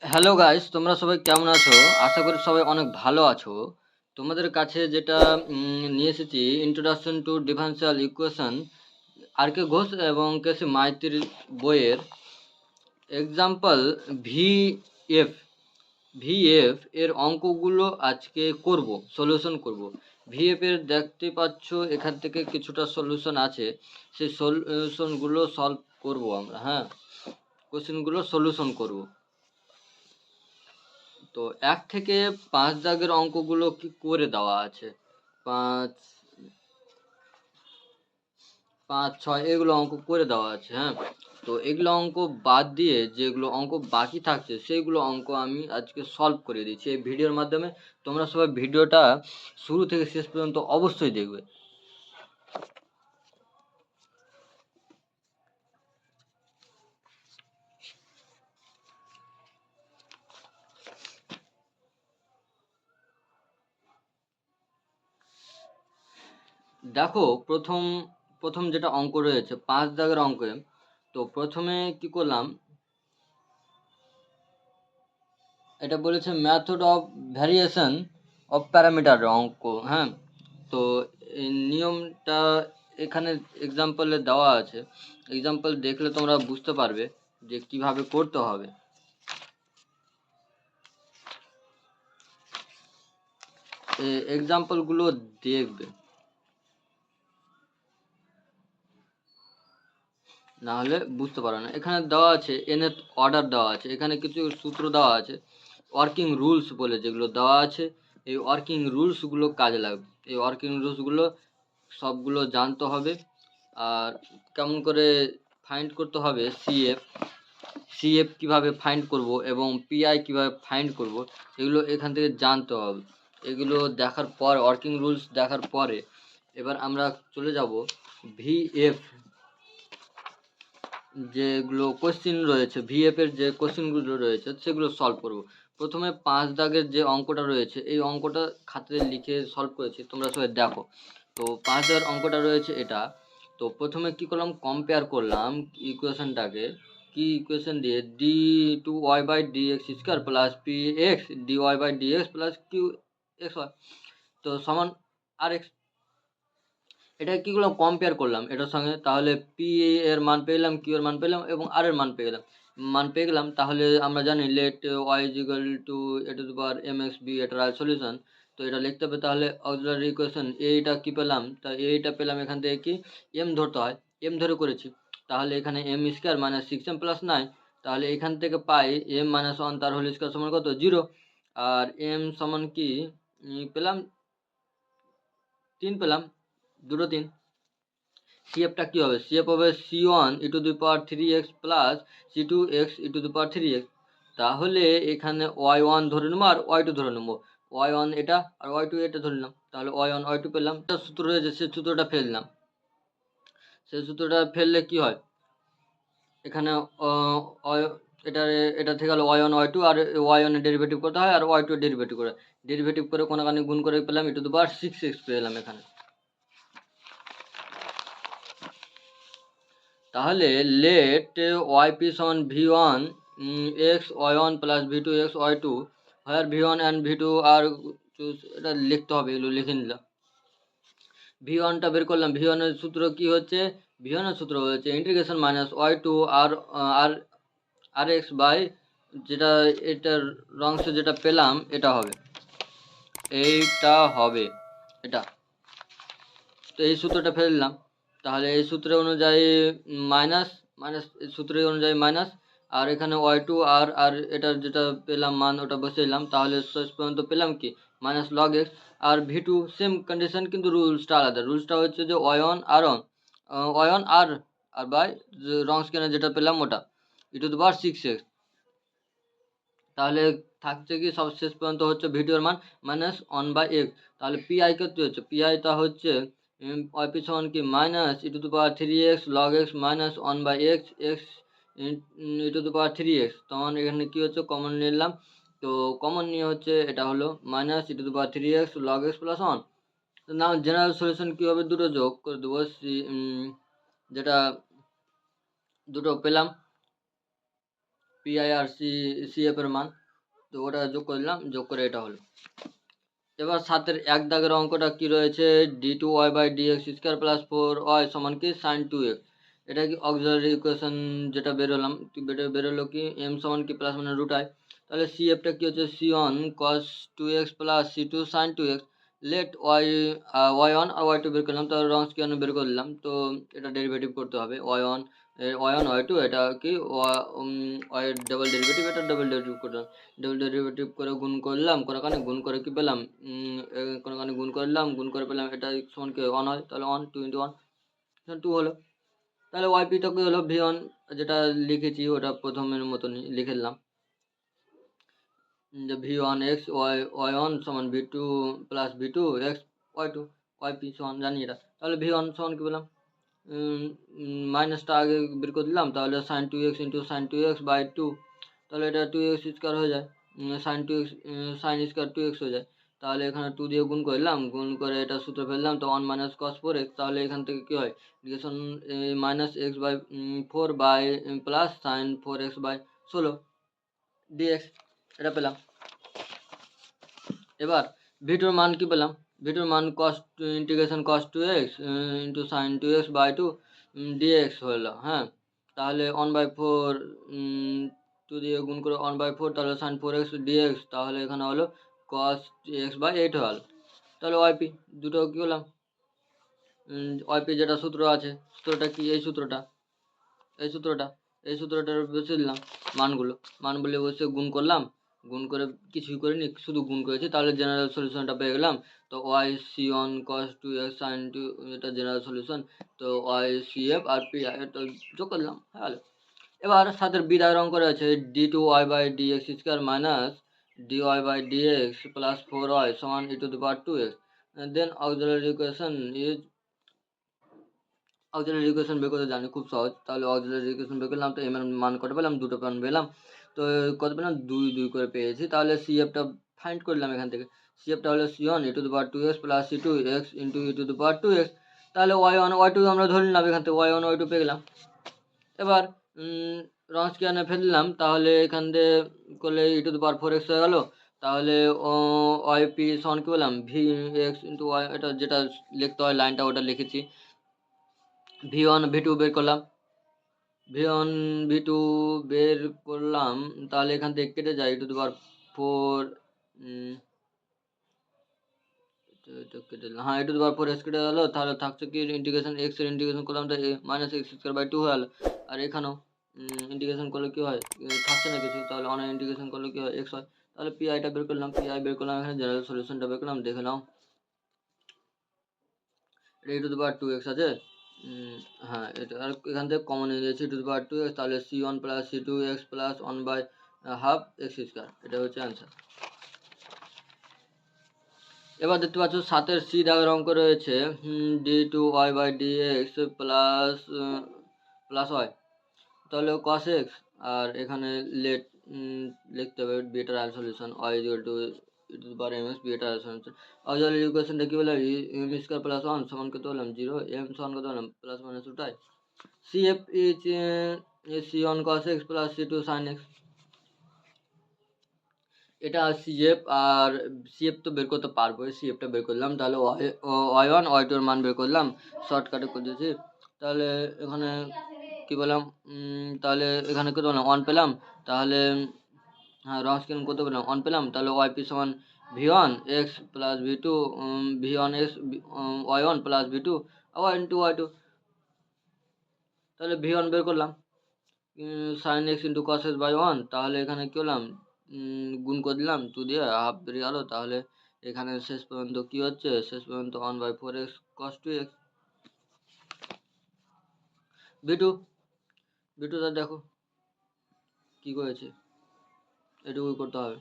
Hello guys, তোমরা সবাই কেমন আছো? আশা করি সবাই অনেক ভালো আছো। তোমাদের কাছে যেটা নিয়ে এসেছি, ইন্ট্রোডাকশন টু ডিফারেনশিয়াল ইকুয়েশন, আর কে ঘোষ এবং কেসি মাইতির বইয়ের এক্সাম্পল ভিএফ ভিএফ এর অঙ্কগুলো আজকে করব, সলিউশন করব। ভিএফ এর দেখতে পাচ্ছ এখান থেকে কিছুটা সলিউশন আছে, সেই সলিউশনগুলো সলভ করব আমরা। হ্যাঁ, কোশ্চেনগুলো সলিউশন করব। তো ১ থেকে ৫ দাগের অঙ্কগুলো কি করে দেওয়া আছে। ৫, ৫, ৬ এগুলো অঙ্ক করে দেওয়া আছে। হ্যাঁ, তো এগুলো অঙ্ক বাদ দিয়ে যেগুলো অঙ্ক বাকি থাকছে সেইগুলো অঙ্ক আমি আজকে সলভ করে দিচ্ছি এই ভিডিওর মাধ্যমে। তোমরা সবাই ভিডিওটা শুরু থেকে শেষ পর্যন্ত অবশ্যই দেখবে। দেখো, প্রথম যেটা অঙ্ক রয়েছে ৫ দাগের অঙ্কে। তো প্রথমে কি করলাম, এটা বলেছে method of variation of parameter অঙ্ক। হ্যাঁ, তো এই নিয়মটা এখানে এক্সাম্পলে দেওয়া আছে। এক্সাম্পল দেখলে তোমরা বুঝতে পারবে যে কিভাবে করতে হবে। এক্সাম্পলগুলো দেখবে, না হলে বুঝতে পারো না। এখানে দেওয়া আছে এনের অর্ডার দেওয়া আছে, এখানে কিছু সূত্র দেওয়া আছে, ওয়ার্কিং রুলস বলে যেগুলো দেওয়া আছে। এই ওয়ার্কিং রুলসগুলো কাজে লাগবে। এই ওয়ার্কিং রুলসগুলো সবগুলো জানতে হবে। আর কেমন করে ফাইন্ড করতে হবে সিএফ কীভাবে ফাইন্ড করব এবং পিআই কীভাবে ফাইন্ড করব, এগুলো এখান থেকে জানতে হবে। এগুলো দেখার পর, ওয়ার্কিং রুলস দেখার পরে এবার আমরা চলে যাব ভিএফ, যেগুলো কোশ্চিন রয়েছে ভিএফ এর যে কোশ্চিনগুলো রয়েছে সেগুলো সলভ করব। প্রথমে ৫ দাগের যে অঙ্কটা রয়েছে এই অঙ্কটা খাতাতে লিখে সলভ করেছি, তোমরা সবাই দেখো। তো ৫ দাগের অঙ্কটা রয়েছে এটা। তো প্রথমে কি করলাম, কম্পেয়ার করলাম ইকুয়েশনটাকে। কি ইকুয়েশন দিয়ে, d two y by d x square plus p x d y by d x plus q x y, তো সমান আর এক্স। এটা কি করলাম, কম্পেয়ার করলাম এটার সঙ্গে। তাহলে পি এর মান পেলাম, কিউ এর মান পেলাম এবং আর এর মান পেয়ে গেলাম। তাহলে আমরা জানি let y is equal to a to the power m x b, এটার সলিউশন। তো এটা লিখতে হবে। তাহলে অক্সিলারি ইকুয়েশন এইটা কি পেলাম, তা এইটা পেলাম এখান থেকে কি এম ধরতে হয়, এম ধরে করেছি। তাহলে এখানে M square minus 6m plus 9। তাহলে এখান থেকে পাই এম মাইনাস 1 তার হোল স্কোয়ার সমান কত, 0। আর এম সমান কি পেলাম 3 পেলাম, দুটো 3। সিএফটা কি হবে, সিএফ হবে c1 E two the power 3x plus c2x E two the power 3x। তাহলে এখানে y1 ধরে নেবো আর y2 ধরে নেবো। y1 এটা আর y2 এটা ধরে নিলাম। তাহলে y1 y2 পেলাম। একটা সূত্র রয়েছে, সেই সূত্রটা ফেললাম। সেই সূত্রটা ফেললে কি হয়, এখানে এটা এটা থেকে গেল y1 y2, আর y1 এর ডেরিভেটিভ করতে হয় আর y2 এর ডেরিভেটিভ করে কোনাকানি গুণ করে পেলাম ই টু দি পাওয়ার 6x পেলাম এখানে। তাহলে লেট ওয়াইপি সমান V one X Y one plus V two X Y two, হায়ার V one and V two আর এটা লিখতে হবে, এগুলো লিখে নিলাম। ভি ওয়ানটা বের করলাম। ভি ওয়ানের সূত্র কি হচ্ছে, ভি ওয়ানের সূত্র হচ্ছে ইন্টিগ্রেশন মাইনাস ওয়াই টু আর আর আর এক্স বাই, যেটা এটার অংশে যেটা পেলাম এটা হবে, এইটা হবে এটা। তো এই সূত্রটা ফেললাম। তাহলে এই সূত্রের অনুযায়ী মাইনাস মাইনাস, সূত্রের অনুযায়ী মাইনাস, আর এখানে y2 আর এটার যেটা পেলাম মান ওটা বসাইলাম। তাহলে শেষ পর্যন্ত পেলাম কি মাইনাস লগ এক্স। আর ভি2 সেম কন্ডিশন, কিন্তু রুলসটা আলাদা। রুলসটা হচ্ছে যে y1 আর বাই রং স্কেনে যেটা পেলাম ওটা ই টু দি পাওয়ার 6x। তাহলে থাকছে কি সব শেষ পর্যন্ত হচ্ছে ভিডিওর মান মাইনাস 1/x। তাহলে পিআই কত হচ্ছে, পিআইটা হচ্ছে ওয়াইপি সমান কি minus E two the power 3x log x minus 1/x x E two the power 3x। তখন এখানে কি হচ্ছে, কমন নিলাম। তো কমন নিয়ে হচ্ছে এটা হলো minus E two the power 3x log x plus 1। তো নাও জেনারেল সলিউশন কী হবে, দুটো যোগ করে দেবো। যেটা দুটো পেলাম পিআই আর সিএফ এর মান, তো ওটা যোগ করলাম, যোগ করে এটা হলো। এবার 7-এর 1 দাগের অঙ্কটা কি রয়েছে, d2y/dx² + 4y সমান কি sin2x। এটা কি অক্সিলারি ইকুয়েশন যেটা বেরোলাম, বেরোলো কি m সমান কি প্লাস মানে √i। তাহলে সিএফটা কি হচ্ছে c1 cos2x + c2 sin2x। Late y1 আর y2 বের করলাম, তাহলে রনস্কিয়ান বের করলাম, তো এটা ডেরিভেটিভ করতে হবে y1 y2, এটা কি y ডাবল ডেরিভেটিভ, এটা ডাবল ডেরিভেটিভ করলাম, ডাবল ডেরিভেটিভ করে গুণ করলাম, কোনখানে গুণ করে কি পেলাম, কোনখানে গুণ করলাম, গুণ করে পেলাম এটা সমান কি 1 হয়, তাহলে 1 2 × 1 2 হলো। তাহলে ওয়াইপিটা কি হলো v1, যেটা লিখেছি ওটা প্রথমের মতনই লিখে নিলাম, যে v1x y1 সমান v2 + v2x y2 yp সমান জানি এটা। তাহলে v1 সমান কি পেলাম, মাইনাসটা আগে বের করে দিলাম, তাহলে sin2x × sin2x/2, তাহলে এটা 2x² হয়ে যায়, sin2x sin² 2x হয়ে যায়। তাহলে এখানে 2 দিয়ে গুণ করলাম, গুণ করে এটা সূত্র ফেললাম, তো 1 - cos 4x। তাহলে এখান থেকে কি হয়, equation -x/4 by plus sin 4x/16 dx, এটা পেলাম। এবার ভিটুর মান কি পেলাম, ভিটুর মান integration cos 2x × sin 2x/2 dx হলো। হ্যাঁ, তাহলে 1/4 2 দিয়ে গুণ করে 1/4, তাহলে sin 4x dx, তাহলে এখানে হলো cos x/8 হলো। তাহলে ওয়াইপি দুটো কি হলাম, ওয়াইপি যেটা সূত্র আছে, সূত্রটা কি, এই সূত্রটা বসে দিলাম, মানগুলো বসে গুণ করলাম, গুণ করে কিছুই করিনি, শুধু গুণ করেছি, তাহলে জেনারেল সলিউশনটা পেয়ে গেলাম। তো Y c1 cos 2x sin 2, এটা জেনারেল সলিউশন। তো ওয়াই সিএফ আর পি এটা যোগ করলাম, হ্যাঁ। এবার 7-এর বি দাগের অঙ্ক রয়েছে d2y/dx² minus dy/dx plus 4y সমান e⁻²x। দেন অক্সিলারি ইকুয়েশন বের করতে জানি, খুব সহজ। তাহলে অক্সিলারি ইকুয়েশন বের করলাম, তো এম এর মান কত পেলাম, দুটো মান পেলাম, তো কত পেলাম 2 2 করে পেয়েছি। তাহলে সিএফটা ফাইন্ড করলাম, এখান থেকে সিএফটা হলো c1 e⁻²x plus c2x e⁻²x। তাহলে y1 y2 আমরা ধরে নিলাম, এখান থেকে y1 y2 পেয়ে গেলাম। এবার রনস্কিয়ানে ফেললাম, তাহলে এখান থেকে করলে e⁻4x হয়ে গেল। তাহলে ওয়াইপি সমান কি বললাম, vx × y, এটা যেটা লিখতে হয় লাইনটা ওটা লিখেছি। v1 v2 বের করলাম, v1 v2 বের করলাম, তাহলে এখান থেকে কেটে যায় e⁻4, কেটে দিলাম, হ্যাঁ e⁻4x কেটে গেল। তাহলে থাকছে কি, ইন্টিগ্রেশন x এর ইন্টিগ্রেশন করলাম, তো -x² 2 হয়ে গেল। আর এখানেও ইন্টিগ্রেশন করলে কি হয়, থাকছে না কিছু, তাহলে অনেক ইন্টিগ্রেশন করলে কি হয়, x হয়। তাহলে পিআইটা বের করলাম, এখানে জেনারেল সলিউশনটা বের করলাম, দেখে নাও। এটা e⁻2x আছে, হ্যাঁ এটা, আর এখান থেকে কমন নিয়ে নিয়েছি e⁻2x, তাহলে c1 + c2x প্লাস 1/2 x², এটা হচ্ছে অ্যান্সার। এবার দেখতে পাচ্ছ 7-এর সি দাগের অঙ্ক রয়েছে d2y/dx প্লাস y, তাহলে cos x, আর এখানে লেট লিখতে হবে বিটার আল সলিউশন y = e⁻mx বিটার আল সলিউশন। অক্সিলারি ইকুয়েশনটা কি বলে, m² + 1 সমান কত হলাম 0, m সমান কত হলাম plus minus √i। cf is c1 cos x plus c2 sin x। এটা সিএফ, আর সিএফ তো বের করতে পারবো, সিএফটা বের করলাম, তাহলে y1 y2 এর মান বের করলাম, শর্টকাটে করে দিয়েছি। তাহলে এখানে কি বললাম, তাহলে এখানে কত পেলাম 1 পেলাম, তাহলে হ্যাঁ রনস্কিয়ান কত পেলাম 1 পেলাম। তাহলে ওয়াইপি সমান v1 x plus v2 v1 x y1 plus v2 আবার ইন্টু y2। তাহলে v1 বের করলাম, sin x × cos x/1, তাহলে এখানে কি হলাম, গুণ করে দিলাম 2 দিয়ে, হাফ বেরিয়ে গেল। তাহলে এখানে শেষ পর্যন্ত কি হচ্ছে, শেষ পর্যন্ত 1/4x cos 2x। বিটুটা দেখো কি করেছে, এটুকুই করতে হবে।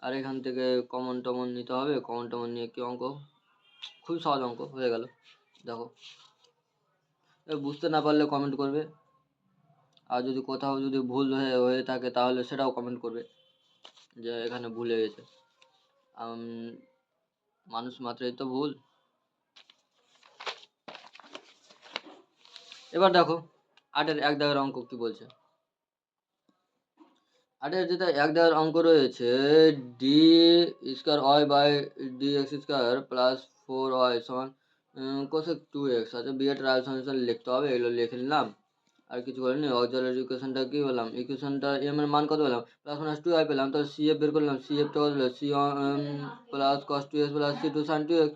আর এখান থেকে কমন টমন নিতে হবে, কমন টমন নিয়ে কি অঙ্ক, খুবই সহজ অঙ্ক হয়ে গেল। দেখো, বুঝতে না পারলে কমেন্ট করবে, আর যদি কোথাও যদি ভুল হয়ে থাকে তাহলে সেটাও কমেন্ট করবে যে এখানে ভুল হয়ে গেছে, মানুষ মাত্রই তো ভুল। এবার দেখো 8-এর 1 দাগের অঙ্ক কি বলছে, 8-এর যেটা 1 দেওয়ার অঙ্ক রয়েছে d square y by d x square plus 4y সমান কোসেক 2x। আচ্ছা বি এর ট্রায়াল সলিউশন লিখতে হবে, এগুলো লিখে নিলাম। আর কিছু করিনি। অক্সিলারি ইকুয়েশনটা কি বললাম, ইকুয়েশনটা এম এর মান কত পেলাম, প্লাস মাইনাস 2y পেলাম। তাহলে সি এফ বের করলাম, সি এফটা কত হলো, c plus cos 2x plus c 2 sine 2x।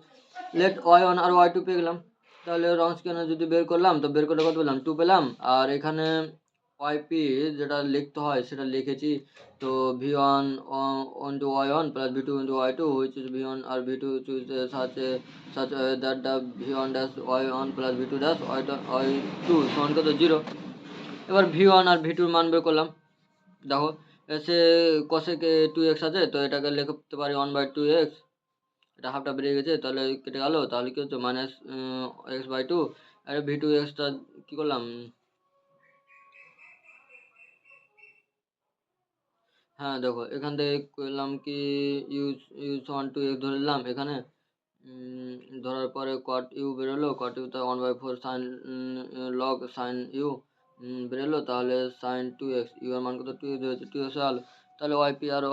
Let y1 আর y2 পেয়ে গেলাম। তাহলে রনস্কিয়ান যদি বের করলাম তো বের করে কত পেলাম, 2 পেলাম। আর এখানে ওয়াইপি যেটা লিখতে হয় সেটা লিখেছি। তো v1 into y1 plus v2 into y2 which is v1 R v2 choose such that the v1 dash y1 plus v2 dash y2 সমান কত 0। এবার v1 আর v2 মান বের করলাম। দেখো এসে cosec 2x আছে, তো এটাকে লিখতে পারি 1/2x। এটা হাফটা বেরিয়ে গেছে, তাহলে কেটে গেল। তাহলে কি হচ্ছে মাইনাস x/2। আর v2xটা কি করলাম, হ্যাঁ দেখো এখান থেকে করলাম কি ইউ সমান 2x ধরে নিলাম এখানে। ধরার পরে কট ইউ বেরোলো, কট ইউ তা 1/4 সাইন লগ সাইন ইউ বেরোলো। তাহলে সাইন 2x, ইউ এর মান কত 2x ধরেছে, 2x হলো। তাহলে ওয়াইপি আর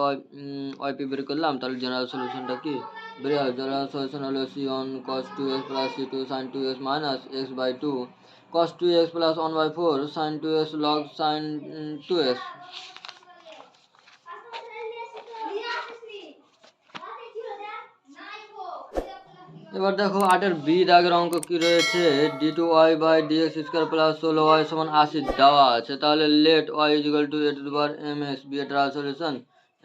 ওয়াইপি বের করলাম। তাহলে জেনারেল সলিউশনটা কি বেরিয়ে গেল, জেনারেল সলিউশন হলো c1 cos 2x plus c2 sin 2x minus x/2 cos 2x plus 1/4 sin 2x log sin 2x। এবার দেখো 8-এর বি দাগের অঙ্ক কি রয়েছে, d2y by dx square plus 16y সমান 80 দেওয়া আছে। তাহলে let y equal to a to the power mx b এর ট্রায়াল সলিউশন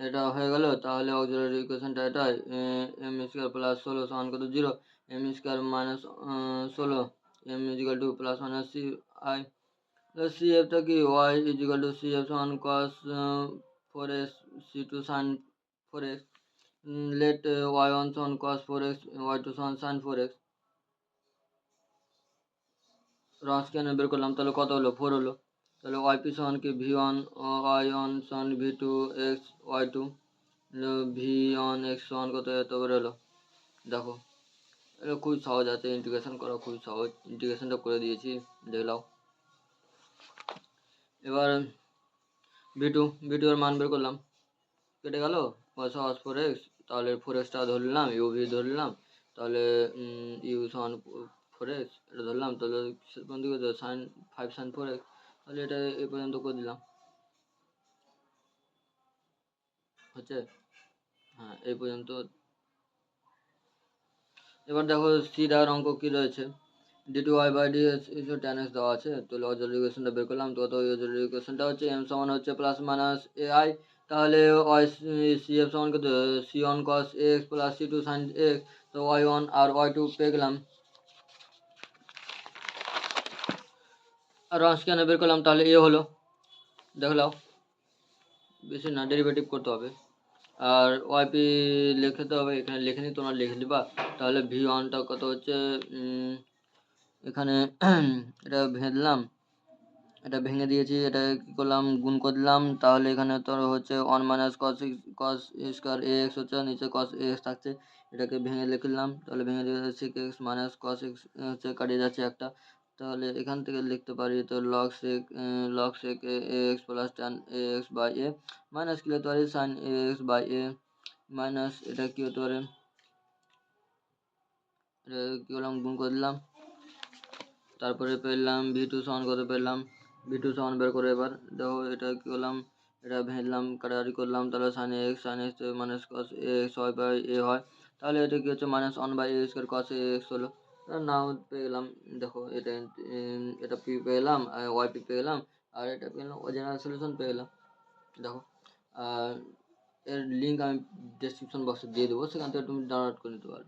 এটা হয়ে গেল। তাহলে অক্সিলারি ইকুয়েশনটা এটাই m স্কোয়ার প্লাস 16 সমান কত 0, m square minus 16 m equal to plus minus C I. C এফটা কি y equal to C F সমান cos 4x c2 sin 4x। let y1 সমান cos 4x y2 সমান sin 4x। রনস্কিয়ান বের করলাম, তাহলে কত হলো 4 হলো। তাহলে ওয়াইপি সমান কি v1 y1 সমান v2 x y2 v1 x সমান কত এত বের হলো। দেখো এটা খুবই সহজ আছে, ইন্টিগ্রেশন করা খুবই সহজ, ইন্টিগ্রেশনটা করে দিয়েছি দেখলাও। এবার v2 এর মান বের করলাম, কেটে গেল cos 4x। তাহলে 4xটা ধরলাম, ইউ ভি ধরলাম। তাহলে ইউ সমান 4x এটা ধরলাম। তাহলে কোন দিকে সাইন 5 সাইন 4x। তাহলে এটা এ পর্যন্ত করে দিলাম, হচ্ছে হ্যাঁ এই পর্যন্ত। এবার দেখো সি দেওয়ার অঙ্ক কি রয়েছে, d2y by dx tan x দেওয়া আছে। তো লজার ইকুয়েশনটা বের করলাম। তো লজার ইকুয়েশনটা হচ্ছে m সমান হচ্ছে প্লাস মাইনাস ai। তাহলে y cf সমান কত c1 cos x plus c2 sin x। তো y1 আর y2 পেয়ে গেলাম। আর রনস্কিয়ান বের করলাম, তাহলে এ হলো দেখলাও, বেশি না ডেরিভেটিভ করতে হবে। আর ওয়াইপি লিখতে হবে, এখানে লিখে নিই তোমরা লিখে দিবা। তাহলে v1টা কত হচ্ছে এখানে এটা ভেঙে দিলাম, এটা ভেঙে দিয়েছি, এটা কি করলাম গুণ করে দিলাম। তাহলে এখানে তোর হচ্ছে 1 মাইনাস কস স্কোয়ার এক্স হচ্ছে, নিচে কস এক্স থাকছে, এটাকে ভেঙে লিখলাম। তাহলে ভেঙে দিয়ে sec x minus cos x হচ্ছে কাটিয়ে যাচ্ছে একটা। তাহলে এখান থেকে লিখতে পারি তো log sec x plus tan x by a minus কি লিখতে পারি sine x by a minus এটা কি হতে পারে, এটা কি করলাম গুণ করে দিলাম। তারপরে পেলাম v2 সমান কত পেলাম, v2 সমান বের করে এবার দেখো এটা কি করলাম, এটা ভেঙলাম কাটাকাটি করলাম। তাহলে sine x minus cos x হয় বাই এ হয়। তাহলে এটা কি হচ্ছে minus 1/a square cos x হলো। নাও পেয়ে গেলাম। দেখো এটা এটা পি পেয়ে গেলাম, ওয়াই পি পেয়ে গেলাম, আর এটা পেয়ে গেলাম জেনারেল সলিউশন পেয়ে গেলাম। দেখো এর লিঙ্ক আমি ডেসক্রিপশন বক্সে দিয়ে দেবো, সেখান থেকে তুমি ডাউনলোড করে নিতে পারো।